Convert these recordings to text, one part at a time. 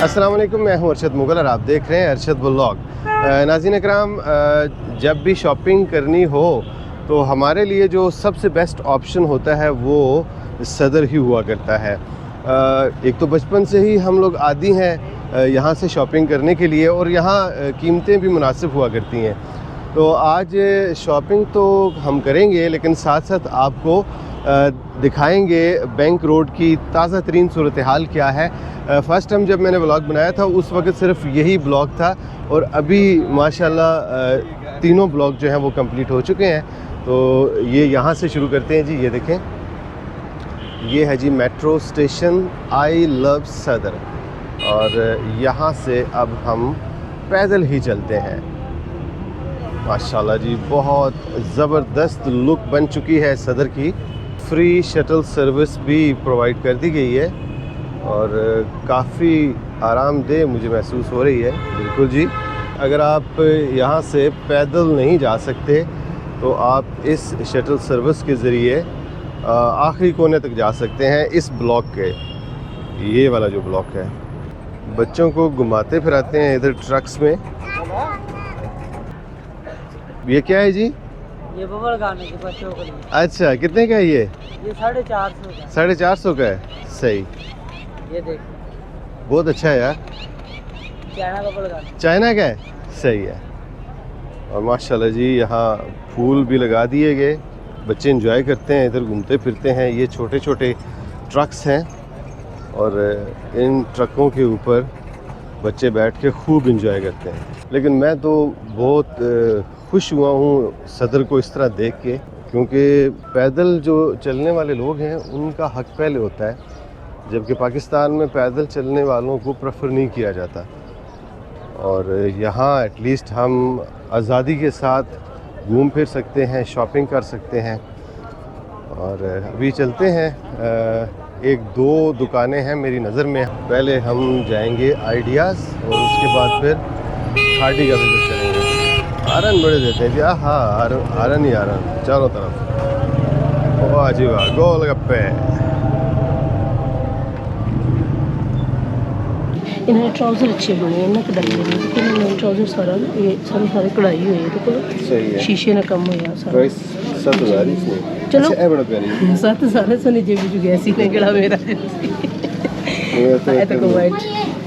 अस्सलाम वालेकुम, मैं हूं अरशद मुगल और आप देख रहे हैं अरशद व्लॉग। नाज़रीन इकराम, जब भी शॉपिंग करनी हो तो हमारे लिए जो सबसे बेस्ट ऑप्शन होता है वो सदर ही हुआ करता है। एक तो बचपन से ही हम लोग आदी हैं यहाँ से शॉपिंग करने के लिए और यहाँ कीमतें भी मुनासिब हुआ करती हैं। तो आज शॉपिंग तो हम करेंगे लेकिन साथ साथ आपको दिखाएंगे बैंक रोड की ताज़ा तरीन सूरत हाल क्या है। फ़र्स्ट टाइम जब मैंने ब्लॉग बनाया था उस वक्त सिर्फ यही ब्लॉग था और अभी माशाल्लाह तीनों ब्लॉग जो हैं वो कंप्लीट हो चुके हैं। तो ये यहाँ से शुरू करते हैं जी। ये देखें, ये है जी मेट्रो स्टेशन आई लव सदर और यहाँ से अब हम पैदल ही चलते हैं। माशाल्लाह जी, बहुत ज़बरदस्त लुक बन चुकी है सदर की। फ्री शटल सर्विस भी प्रोवाइड कर दी गई है और काफ़ी आरामदेह मुझे महसूस हो रही है। बिल्कुल जी, अगर आप यहाँ से पैदल नहीं जा सकते तो आप इस शटल सर्विस के ज़रिए आखिरी कोने तक जा सकते हैं। इस ब्लॉक के, ये वाला जो ब्लॉक है, बच्चों को घुमाते फिराते हैं इधर ट्रक्स में। ये क्या है जी? ये बबल गाने के बच्चों के लिए। अच्छा, कितने का है ये? 450 का। 450 का है। सही, ये देख, बहुत अच्छा है यार। चाइना बबल गाने। चाइना का है, सही है। और माशाल्लाह जी यहाँ फूल भी लगा दिए गए, बच्चे एंजॉय करते हैं, इधर घूमते फिरते हैं। ये छोटे छोटे ट्रक्स हैं और इन ट्रकों के ऊपर बच्चे बैठ के खूब एंजॉय करते हैं। लेकिन मैं तो बहुत खुश हुआ हूँ सदर को इस तरह देख के, क्योंकि पैदल जो चलने वाले लोग हैं उनका हक पहले होता है, जबकि पाकिस्तान में पैदल चलने वालों को प्रेफर नहीं किया जाता। और यहाँ एटलीस्ट हम आज़ादी के साथ घूम फिर सकते हैं, शॉपिंग कर सकते हैं। और अभी चलते हैं, एक दो दुकानें हैं मेरी नज़र में। पहले हम जाएंगे आइडियाज़ और उसके बाद फिर खाड़ी का विजिट करेंगे। हारन बड़े देते हैं जी, हाँ हारन ही हारन चारों तरफ। वाह जी वाह, गोलगप्पे। इन्होंने ट्राउज़र अच्छे बने हैं ना, कढ़ाई इन्होंने ट्राउज़र सारा ये सारे कढ़ाई हुई है। तो शीशे ने कम होया सारा। 7,000 इसमें। चलो अच्छा, बड़ा प्यारी 7,000 सोने जेब जो गैसी ने कड़ा मेरा है तो वाइट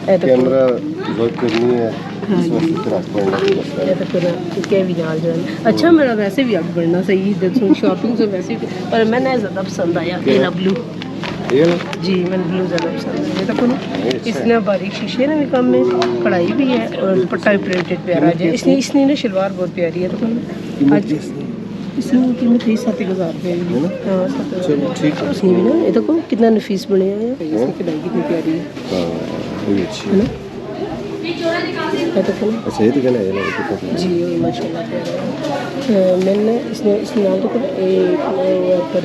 है तो कैमरा वर्क करनी है इसमें फिर आप पढ़ना भी मसला है तो फिर क्या भी नाल जो अच्छा मेरा वैसे भी अब बढ़ना सही है शॉपिंग से वैसे भी। पर मैंने ज़्यादा पसंद आया ये ब्लू जी, मैंने ब्लू ज़्यादा पसंद है। तो इसने बारीक शीशे ने भी कम में, कढ़ाई भी है और दुपट्टा भी प्रिंटेड प्यारा है। इसने ना शलवार बहुत प्यारी है। तो आज इसमें कीमत है 7,000 रुपये है ना। हाँ, 7,000 ठीक है। इसमें भी ना ये देखो कितना नफीस बने हैं, इसकी कढ़ाई कितनी प्यारी है ना। अच्छा, ये तो कहना है जी, ये माशाल्लाह प्यारा है। मैंने इसने नाल तो पर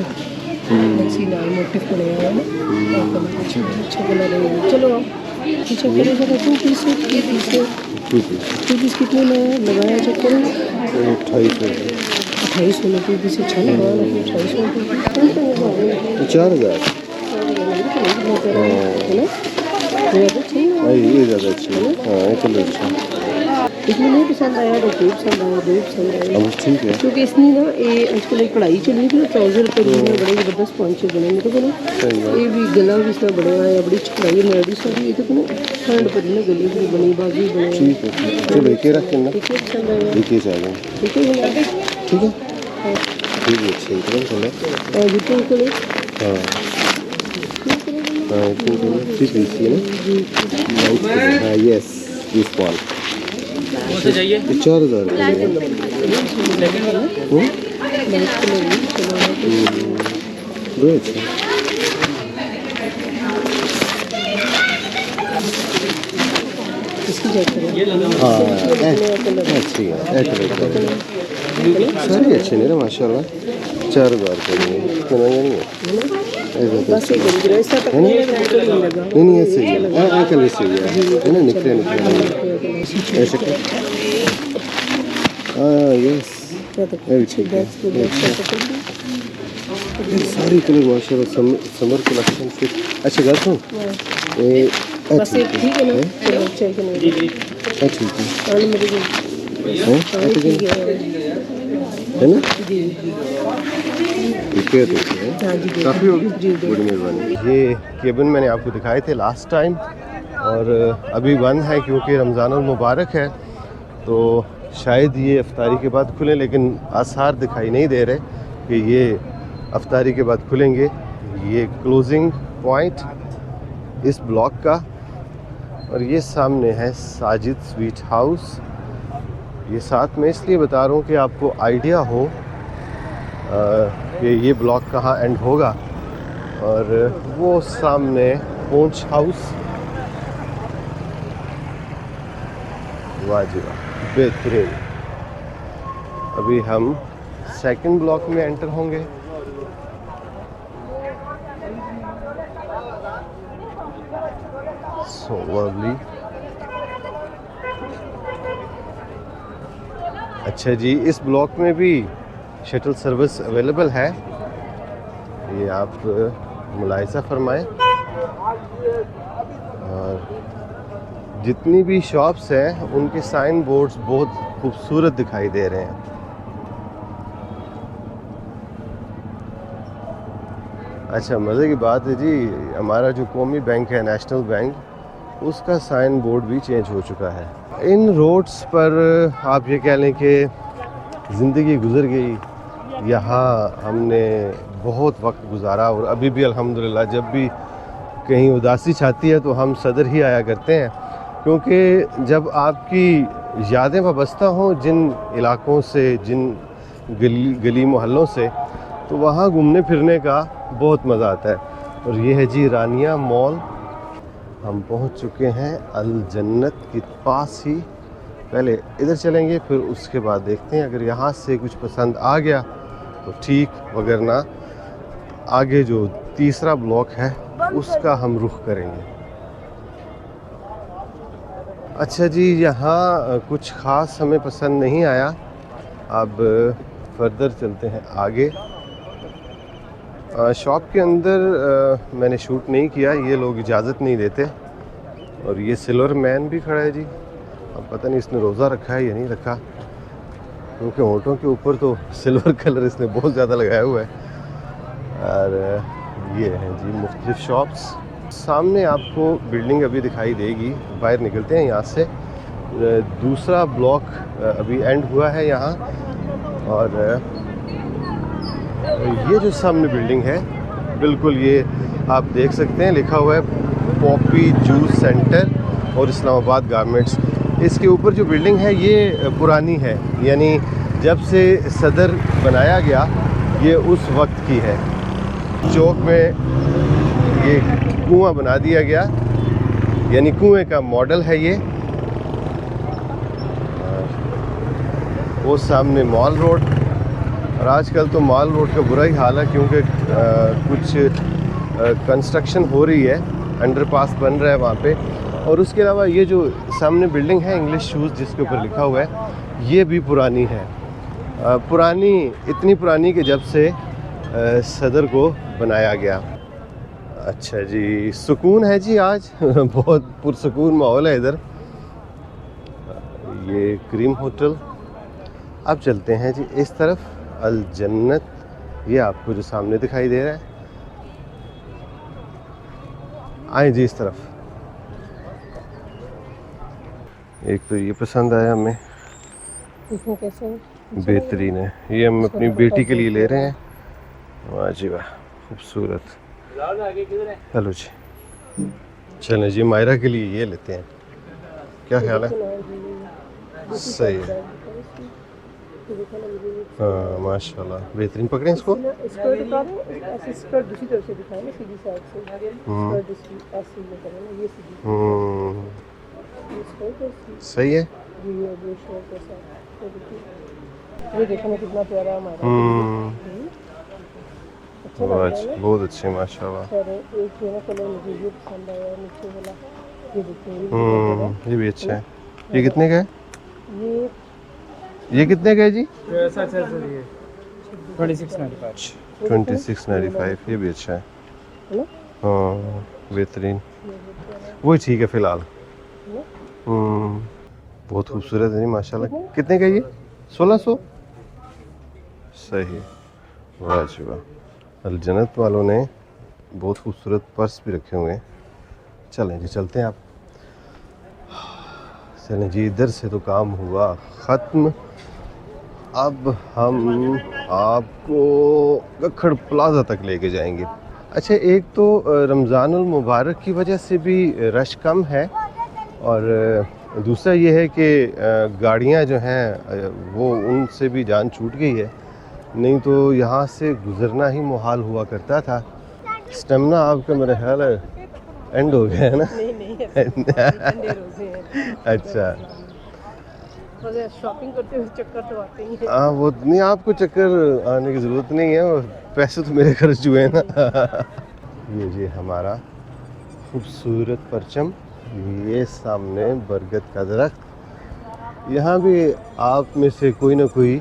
इसी नाल मोटिव बने हैं ना। अच्छा कलर है। चलो अच्छा करो जरा 2 पीस कितने में लगाया चेक करो। 2800 में 2 पीस अच्छा लगा। 2800 4,000 ये ज़्यादा अच्छा है। हाँ, ये कलर अच्छा। इसमें नहीं पसंद आया तो कोई पसंद आया, दो पसंद आया। अब ठीक है, क्योंकि इसने ना ये आजकल एक कढ़ाई चली थी ट्राउजर पर बड़े ज़बरदस्त पॉइंट बने मेरे को ना। ये भी गला भी इसमें बने हुआ है, बड़ी कढ़ाई मेरी सारी। ये तो ना ठंड पर ना गले भी बनी, बाजू भी बने। ठीक है, चलो एक ही रख के ना, ठीक है पसंद आया। एक ही चाहिए। ठीक है ठीक है, ठीक है। अच्छा इतना चले। और जूते के लिए हाँ हाँ, ठीक है। इसी ना हाँ, यस दिस बॉल 4,000 इसकी चेक करें। हाँ, अच्छी है, सारी अच्छे नहीं ना माशाल्लाह। 4,000 नहीं है, बस एक ऐसा तक नहीं लगा। नहीं ऐसे ही है, कलर से है ना, निकले ऐसे। हाँ यस, सारी कलर माशाल्लाह समर कलेक्शन से। अच्छा गा सुन, बस एक ठीक है ना, चलो अच्छा है कि नहीं? ठीक है हाँ, मेरे को हाँ, ठीक है ना? जी ठीक है तो हाँ जी काफ़ी होगी। जी बड़ी मेहरबानी। ये केबिन मैंने आपको दिखाए थे लास्ट टाइम, और अभी बंद है क्योंकि रमज़ानुल मुबारक है, तो शायद ये अफ्तारी के बाद खुले, लेकिन आसार दिखाई नहीं दे रहे कि ये अफ्तारी के बाद खुलेंगे। ये क्लोजिंग पॉइंट इस ब्लॉक का, और ये सामने है साजिद स्वीट हाउस। ये साथ में इसलिए बता रहा हूँ कि आपको आइडिया हो कि ये ब्लॉक कहाँ एंड होगा। और वो सामने पोंच हाउस, वाह, बेहतरीन। अभी हम सेकंड ब्लॉक में एंटर होंगे। So lovely. अच्छा जी, इस ब्लॉक में भी शटल सर्विस अवेलेबल है, ये आप मुलाहिजा फरमाएं। और जितनी भी शॉप्स हैं उनके साइन बोर्ड्स बहुत खूबसूरत दिखाई दे रहे हैं। अच्छा, मज़े की बात है जी, हमारा जो कौमी बैंक है नेशनल बैंक, उसका साइन बोर्ड भी चेंज हो चुका है। इन रोड्स पर आप ये कह लें कि ज़िंदगी गुजर गई। यहाँ हमने बहुत वक्त गुजारा, और अभी भी अल्हम्दुलिल्लाह जब भी कहीं उदासी छाती है तो हम सदर ही आया करते हैं, क्योंकि जब आपकी यादें वाबस्ता हों जिन इलाकों से, जिन गली मोहल्लों से, तो वहाँ घूमने फिरने का बहुत मज़ा आता है। और ये है जी रानिया मॉल। हम पहुँच चुके हैं अल जन्नत के पास ही। पहले इधर चलेंगे, फिर उसके बाद देखते हैं, अगर यहाँ से कुछ पसंद आ गया तो ठीक, वगरना आगे जो तीसरा ब्लॉक है उसका हम रुख करेंगे। अच्छा जी, यहाँ कुछ ख़ास हमें पसंद नहीं आया। अब फर्दर चलते हैं आगे। शॉप के अंदर मैंने शूट नहीं किया, ये लोग इजाज़त नहीं देते। और ये सिल्वर मैन भी खड़ा है जी। अब पता नहीं इसने रोज़ा रखा है या नहीं रखा, क्योंकि होंठों के ऊपर तो सिल्वर कलर इसने बहुत ज़्यादा लगाया हुआ है। और ये हैं जी मुख्तलिफ शॉप्स। सामने आपको बिल्डिंग अभी दिखाई देगी, बाहर निकलते हैं यहाँ से। दूसरा ब्लॉक अभी एंड हुआ है यहाँ। और ये जो सामने बिल्डिंग है, बिल्कुल ये आप देख सकते हैं, लिखा हुआ है पॉपी जूस सेंटर और इस्लामाबाद गारमेंट्स। इसके ऊपर जो बिल्डिंग है ये पुरानी है, यानी जब से सदर बनाया गया ये उस वक्त की है। चौक में ये कुआं बना दिया गया, यानी कुएं का मॉडल है ये। वो सामने मॉल रोड, और आजकल तो मॉल रोड का बुरा ही हाल है, क्योंकि कुछ कंस्ट्रक्शन हो रही है, अंडरपास बन रहा है वहाँ पे। और उसके अलावा ये जो सामने बिल्डिंग है इंग्लिश शूज़ जिसके ऊपर लिखा हुआ है, ये भी पुरानी है। पुरानी, इतनी पुरानी कि जब से सदर को बनाया गया। अच्छा जी, सुकून है जी आज बहुत पुरसुकून माहौल है इधर। ये क्रीम होटल। अब चलते हैं जी इस तरफ, अल जन्नत, ये आपको जो सामने दिखाई दे रहा है। आए जी इस तरफ। एक तो ये पसंद आया हमें, इसमें कैसे है? बेहतरीन है। ये हम अपनी बेटी के लिए ले रहे हैं। वाह जी वाह, खूबसूरत। हेलो जी, चलें जी मायरा के लिए ये लेते हैं, क्या ख्याल है? सही है, हाँ माशाल्लाह, बेहतरीन। पकड़ें इसको। स्कर्ट उतारें, ऐसे स्कर्ट दूसरी तरफ से दिखाएं ना, सीधी साइड से स्कर्ट ऐसे ही करें ना, ये सीधी ये स्कर्ट है, सही है। ये शर्ट के साथ ये देखो ना कितना प्यारा हमारा। अच्छा लग रहा है, बहुत अच्छे माशाल्लाह। सर एक ये ना कलर मुझे ये पसंद आया, नीचे वाला ये देखिए, ये भी अच्छा है। ये कितने का है? ये कितने का है जी? 2695। 2695। ये भी अच्छा है। ना हाँ बेहतरीन, वही ठीक है फ़िलहाल। बहुत खूबसूरत है नहीं माशाल्लाह। कितने का ये? 1600। सही, वाह जी वाह। अल जन्नत वालों ने बहुत खूबसूरत पर्स भी रखे हुए हैं। चलें जी, चलते हैं आप। चलें जी, इधर से तो काम हुआ ख़त्म। अब हम आपको गखड़ प्लाजा तक लेके जाएंगे। अच्छा, एक तो रमज़ानुल मुबारक की वजह से भी रश कम है, और दूसरा ये है कि गाड़ियां जो हैं वो उनसे भी जान छूट गई है, नहीं तो यहाँ से गुज़रना ही मुहाल हुआ करता था। स्टेमिना आपका मेरा ख्याल है एंड हो गया है ना? नहीं अच्छा, शॉपिंग करते हुए चक्कर तो आते ही हैं। हाँ वो नहीं, आपको चक्कर आने की ज़रूरत नहीं है, पैसे तो मेरे खर्च हुए हैं ना। ये जी हमारा खूबसूरत परचम, ये सामने बरगद का दरख्त। यहाँ भी आप में से कोई ना कोई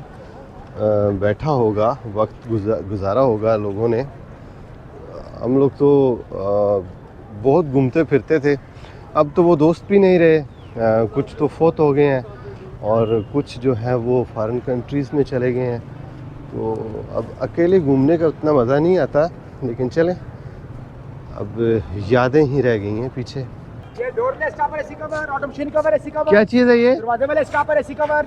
बैठा होगा, वक्त गुजारा होगा लोगों ने। हम लोग तो बहुत घूमते फिरते थे, अब तो वो दोस्त भी नहीं रहे। कुछ तो फोत हो गए हैं और कुछ जो है वो फॉरेन कंट्रीज़ में चले गए हैं, तो अब अकेले घूमने का उतना मज़ा नहीं आता। लेकिन चलें, अब यादें ही रह गई हैं पीछे। ये डोरलेस stopper AC cover, auto machine cover AC cover. क्या चीज़ है ये? दरवाजे वाले स्टॉपर एसी कवर।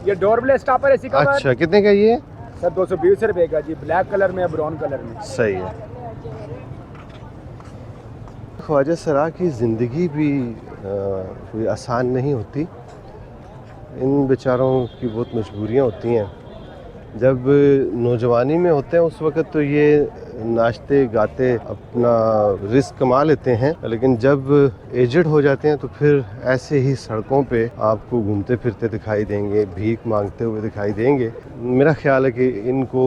ये डोरलेस स्टॉपर एसी कवर। अच्छा, कितने का ये? सर 220 रुपए का जी, ब्लैक कलर में, ब्राउन कलर में। सही है। ख्वाजा सरा की ज़िंदगी भी कोई आसान नहीं होती। इन बेचारों की बहुत मजबूरियाँ होती हैं। जब नौजवानी में होते हैं उस वक़्त तो ये नाचते गाते अपना रिस्क कमा लेते हैं, लेकिन जब एजड हो जाते हैं तो फिर ऐसे ही सड़कों पे आपको घूमते फिरते दिखाई देंगे, भीख मांगते हुए दिखाई देंगे। मेरा ख्याल है कि इनको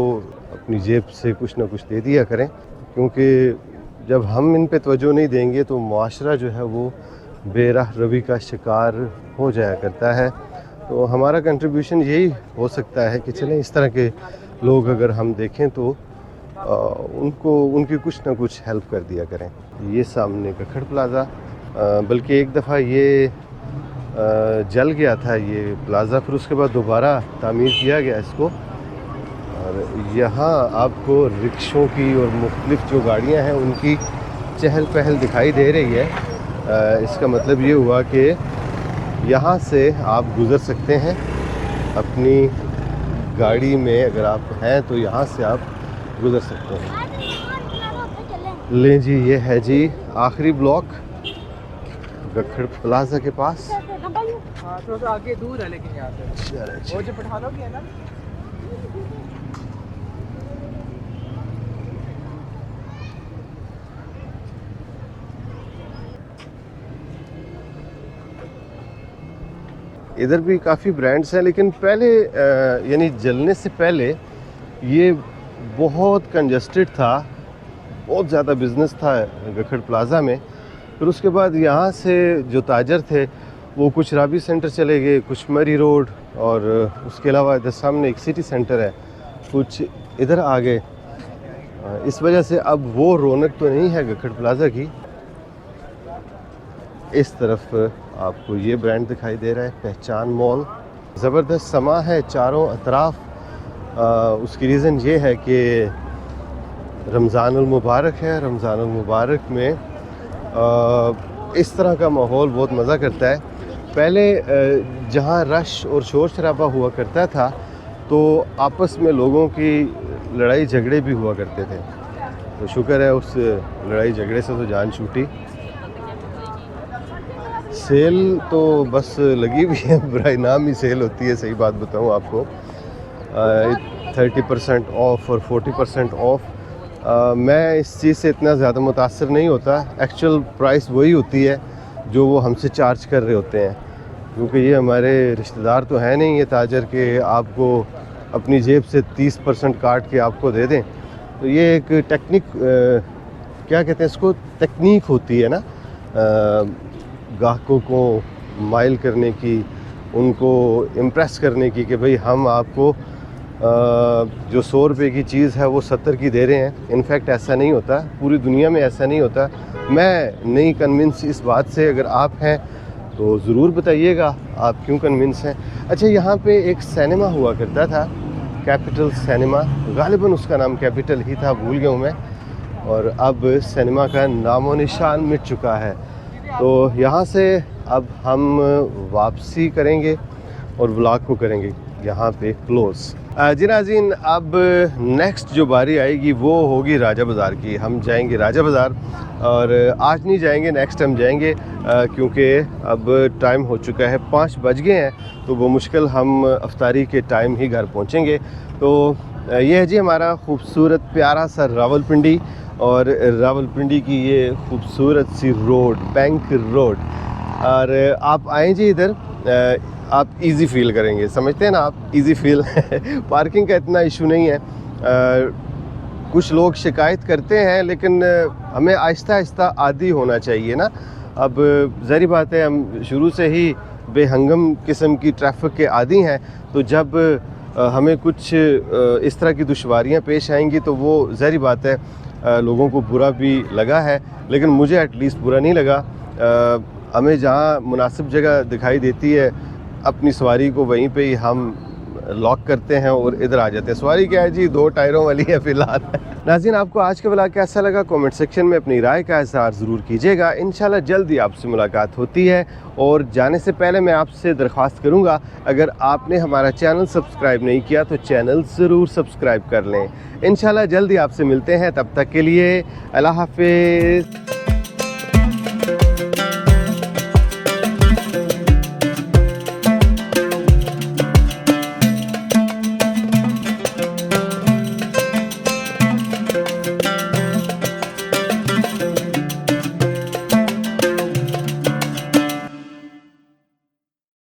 अपनी जेब से कुछ ना कुछ दे दिया करें, क्योंकि जब हम इन पे तवज्जो नहीं देंगे तो मुआशरा जो है वो बेराह रवी का शिकार हो जाया करता है। तो हमारा कंट्रीब्यूशन यही हो सकता है कि चलें, इस तरह के लोग अगर हम देखें तो उनको उनकी कुछ ना कुछ हेल्प कर दिया करें। ये सामने गखड़ प्लाज़ा, बल्कि एक दफ़ा ये जल गया था ये प्लाज़ा, फिर उसके बाद दोबारा तामीर किया गया इसको। और यहाँ आपको रिक्शों की और मुख्तलिफ़ जो गाड़ियाँ हैं उनकी चहल पहल दिखाई दे रही है। इसका मतलब ये हुआ कि यहाँ से आप गुज़र सकते हैं अपनी गाड़ी में, अगर आप हैं तो यहाँ से आप गुज़र सकते हैं। लें जी, ये है जी आखिरी ब्लॉक गखड़ प्लाज़ा के पास। हाँ, थोड़ा सा आगे दूर है लेकिन यहाँ से वो जो पठानों की है ना। इधर भी काफ़ी ब्रांड्स हैं, लेकिन पहले यानी जलने से पहले ये बहुत कंजस्टेड था, बहुत ज़्यादा बिज़नेस था गखड़ प्लाज़ा में। फिर उसके बाद यहाँ से जो ताजर थे वो कुछ राबी सेंटर चले गए, कुछ मरी रोड, और उसके अलावा इधर सामने एक सिटी सेंटर है, कुछ इधर आ गए। इस वजह से अब वो रौनक तो नहीं है गखड़ प्लाज़ा की। इस तरफ आपको ये ब्रांड दिखाई दे रहा है, पहचान मॉल। ज़बरदस्त समा है चारों अतराफ। उसकी रीज़न ये है कि रमज़ानुल मुबारक है। रमज़ानुल मुबारक में इस तरह का माहौल बहुत मज़ा करता है। पहले जहाँ रश और शोर शराबा हुआ करता था तो आपस में लोगों की लड़ाई झगड़े भी हुआ करते थे, तो शुक्र है उस लड़ाई झगड़े से तो जान छूटी। सेल तो बस लगी हुई है, बुराई नाम ही सेल होती है। सही बात बताऊँ आपको, 30% ऑफ और 40% ऑफ। मैं इस चीज़ से इतना ज़्यादा मुतासर नहीं होता। एक्चुअल प्राइस वही होती है जो वो हमसे चार्ज कर रहे होते हैं, क्योंकि ये हमारे रिश्तेदार तो हैं नहीं ये ताजर के आपको अपनी जेब से 30% काट के आपको दे दें। तो ये एक टेक्निक, क्या कहते हैं इसको, तकनीक होती है ना, ग्राहकों को माइल करने की, उनको इम्प्रेस करने की कि भाई हम आपको जो 100 रुपये की चीज़ है वो 70 की दे रहे हैं। इनफैक्ट ऐसा नहीं होता, पूरी दुनिया में ऐसा नहीं होता। मैं नहीं कन्विंस इस बात से, अगर आप हैं तो ज़रूर बताइएगा आप क्यों कन्विंस हैं। अच्छा, यहाँ पे एक सिनेमा हुआ करता था, कैपिटल सिनेमा, गालिबन उसका नाम कैपिटल ही था, भूल गया हूँ मैं, और अब सिनेमा का नामो निशान मिट चुका है। तो यहाँ से अब हम वापसी करेंगे और व्लॉग को करेंगे यहाँ पे क्लोज़। जी नाज़रीन, अब नेक्स्ट जो बारी आएगी वो होगी राजा बाज़ार की। हम जाएंगे राजा बाज़ार, और आज नहीं जाएंगे, नेक्स्ट टाइम जाएंगे, क्योंकि अब टाइम हो चुका है, 5 बज गए हैं, तो वो मुश्किल हम अफ्तारी के टाइम ही घर पहुँचेंगे। तो ये है जी हमारा खूबसूरत प्यारा सा रावलपिंडी, और रावलपिंडी की ये खूबसूरत सी रोड, बैंक रोड। और आप आएँ जी इधर, आप इजी फील करेंगे, समझते हैं ना आप, इजी फील। पार्किंग का इतना इशू नहीं है। कुछ लोग शिकायत करते हैं, लेकिन हमें आहिस्ता आहिस्ता आदी होना चाहिए ना। अब ज़ाहिर बात है, हम शुरू से ही बेहंगम किस्म की ट्रैफिक के आदी हैं, तो जब हमें कुछ इस तरह की दुश्वारियां पेश आएंगी तो वो ज़ाहिर बात है लोगों को बुरा भी लगा है, लेकिन मुझे एटलीस्ट बुरा नहीं लगा। हमें जहाँ मुनासिब जगह दिखाई देती है, अपनी सवारी को वहीं पे ही हम लॉक करते हैं और इधर आ जाते हैं। सवारी क्या है जी, 2 टायरों वाली है फ़िलहाल। नाज़रीन, आपको आज का व्लॉग कैसा लगा कमेंट सेक्शन में अपनी राय का इज़हार ज़रूर कीजिएगा। इंशाल्लाह जल्दी आपसे मुलाकात होती है। और जाने से पहले मैं आपसे दरख्वास्त करूँगा, अगर आपने हमारा चैनल सब्सक्राइब नहीं किया तो चैनल ज़रूर सब्सक्राइब कर लें। इंशाल्लाह जल्दी आपसे मिलते हैं, तब तक के लिए अल्लाह हाफ़िज़।